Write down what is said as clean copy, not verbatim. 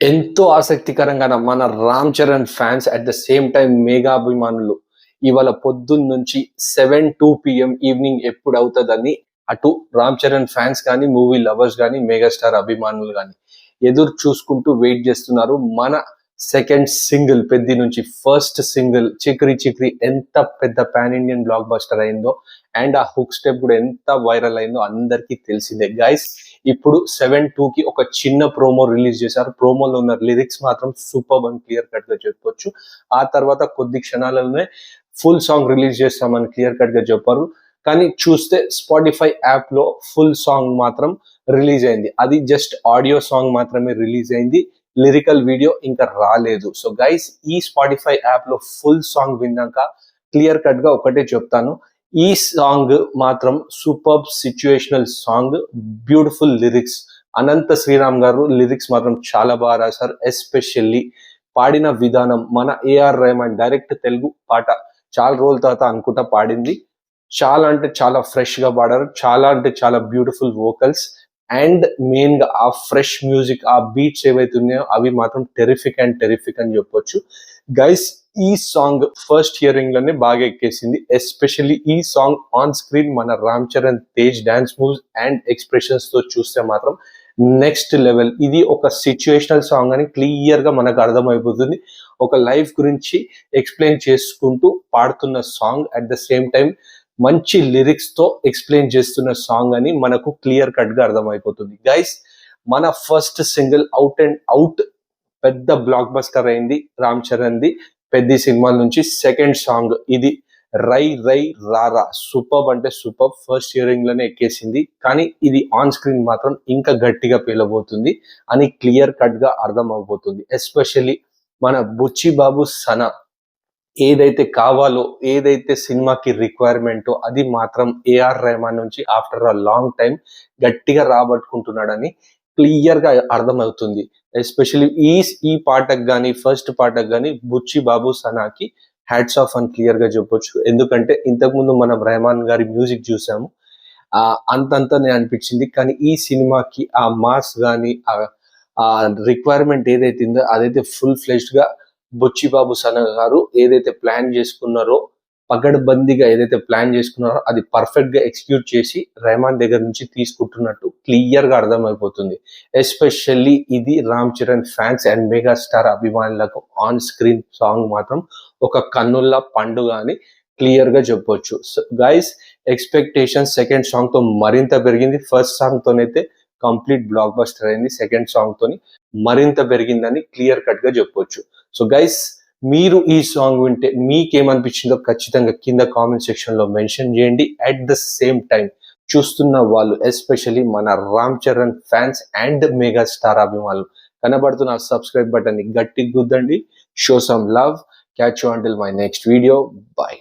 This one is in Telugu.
ఎంతో ఆసక్తికరంగా మన Ram Charan fans at the same time mega అభిమానులు ఇవాళ పొద్దున్న నుంచి 7-2 PM ఈవినింగ్ ఎప్పుడు అవుతుందని అటు రామ్ చరణ్ ఫ్యాన్స్ కానీ మూవీ లవర్స్ కానీ మెగాస్టార్ అభిమానులు కానీ ఎదురు చూసుకుంటూ వెయిట్ చేస్తున్నారు. మన సెకండ్ సింగిల్ పెద్ది నుంచి ఫస్ట్ సింగిల్ చిక్రీ చిక్రీ ఎంత పెద్ద పాన్ ఇండియన్ బ్లాక్ బస్టర్ అయిందో అండ్ ఆ హుక్ స్టెప్ కూడా ఎంత వైరల్ అయిందో అందరికీ తెలిసిందే. గైస్, ఇప్పుడు 7-2 కి ఒక చిన్న ప్రోమో రిలీజ్ చేశారు. ప్రోమోలో ఉన్న లిరిక్స్ మాత్రం సూపర్ అండ్ క్లియర్ కట్ గా చెప్పొచ్చు. ఆ తర్వాత కొద్ది క్షణాలలోనే ఫుల్ సాంగ్ రిలీజ్ చేస్తామని క్లియర్ కట్ గా చెప్పారు. కానీ చూస్తే స్పాటిఫై యాప్ లో ఫుల్ సాంగ్ మాత్రం రిలీజ్ అయింది. అది జస్ట్ ఆడియో సాంగ్ మాత్రమే రిలీజ్ అయింది, లిరికల్ వీడియో ఇంకా రాలేదు. సో గైస్, ఈ స్పాటిఫై యాప్ లో ఫుల్ సాంగ్ విన్నాక క్లియర్ కట్ గా ఒకటే చెప్తాను, ఈ సాంగ్ మాత్రం super situational song, beautiful lyrics. Ananta Sriram garu lyrics మాత్రం చాలా బాగా రాశారు. ఎస్పెషల్లీ పాడిన విధానం, మన ఏఆర్ రెహమాన్ డైరెక్ట్ తెలుగు పాట చాలా రోజుల తర్వాత అనుకుంటా పాడింది. చాలా అంటే చాలా ఫ్రెష్ గా పాడారు, చాలా అంటే చాలా బ్యూటిఫుల్ వోకల్స్ అండ్ మెయిన్ గా ఆ ఫ్రెష్ మ్యూజిక్, ఆ బీట్స్ ఏవైతే ఉన్నాయో అవి మాత్రం టెరిఫిక్ అని చెప్పొచ్చు. గైస్, ఈ సాంగ్ ఫస్ట్ హియరింగ్ లోనే బాగా ఎక్కేసింది. ఎస్పెషల్లీ ఈ సాంగ్ ఆన్ స్క్రీన్ మన Ram Charan Tej dance moves and expressions తో చూస్తే మాత్రం నెక్స్ట్ లెవెల్. ఇది ఒక సిచ్యుయేషనల్ సాంగ్ అని క్లియర్ గా మనకు అర్థమైపోతుంది. ఒక లైఫ్ గురించి ఎక్స్ప్లెయిన్ చేసుకుంటూ పాడుతున్న song, at the same time మంచి లిరిక్స్ తో ఎక్స్ప్లెయిన్ చేస్తున్న సాంగ్ అని మనకు క్లియర్ కట్ గా అర్థమైపోతుంది. గైస్, మన first single out and out పెద్ద బ్లాక్ బస్టర్ అయింది రామ్ చరణ్ ది పెద్ద సినిమాల నుంచి. సెకండ్ సాంగ్ ఇది రై రై రారా, సూపర్ అంటే సూపర్. ఫస్ట్ హియరింగ్ లోనే ఎక్కేసింది, కానీ ఇది ఆన్ స్క్రీన్ మాత్రం ఇంకా గట్టిగా పేలబోతుంది అని క్లియర్ కట్ గా అర్థం అవబోతుంది. ఎస్పెషల్లీ మన బుచ్చి బాబు సనా ఏదైతే కావాలో, ఏదైతే సినిమాకి రిక్వైర్మెంటో అది మాత్రం ఏఆర్ రెహమాన్ నుంచి ఆఫ్టర్ అ లాంగ్ టైం గట్టిగా రాబట్టుకుంటున్నాడని క్లియర్ గా అర్థమవుతుంది. ఎస్పెషల్లీ ఈ పాటకు కానీ ఫస్ట్ పాటకు కానీ బుచ్చి బాబు సనాకి హ్యాట్స్ ఆఫ్ అని క్లియర్ గా చెప్పొచ్చు. ఎందుకంటే ఇంతకుముందు మనం రెహమాన్ గారి మ్యూజిక్ చూసాము, అంతంతనే అనిపించింది. కానీ ఈ సినిమాకి ఆ మాస్ కానీ ఆ రిక్వైర్మెంట్ ఏదైతే ఉందో అదైతే ఫుల్ ఫ్లెజ్డ్ గా బుచ్చిబాబు సన గారు ఏదైతే ప్లాన్ చేసుకున్నారో, పగడ్బందీగా ఏదైతే ప్లాన్ చేసుకున్నారో అది పర్ఫెక్ట్ గా ఎగ్జిక్యూట్ చేసి రెహమాన్ దగ్గర నుంచి తీసుకుంటున్నట్టు క్లియర్ గా అర్థమైపోతుంది. ఎస్పెషల్లీ ఇది Ram Charan fans and mega star అభిమానులకు ఆన్ స్క్రీన్ సాంగ్ మాత్రం ఒక కన్నుల పండుగ అని క్లియర్ గా చెప్పొచ్చు. గైస్, ఎక్స్పెక్టేషన్ సెకండ్ సాంగ్ తో మరింత పెరిగింది. ఫస్ట్ సాంగ్ తోనైతే కంప్లీట్ బ్లాక్ బస్టర్ అయింది, సెకండ్ సాంగ్ తోని మరింత పెరిగిందని క్లియర్ కట్ గా చెప్పొచ్చు. సో గైస్, మీరు ఈ సాంగ్ వింటే మీకేమనిపించిందో ఖచ్చితంగా కింద కామెంట్ సెక్షన్ లో మెన్షన్ చేయండి. అట్ ద సేమ్ టైం చూస్తున్న వాళ్ళు, ఎస్పెషల్లీ మన Ram Charan fans and mega star అభిమానులు, కనబడుతున్న సబ్స్క్రైబ్ బటన్ ని గట్టి గుద్దండి. Show some love. Catch you until my next video. By.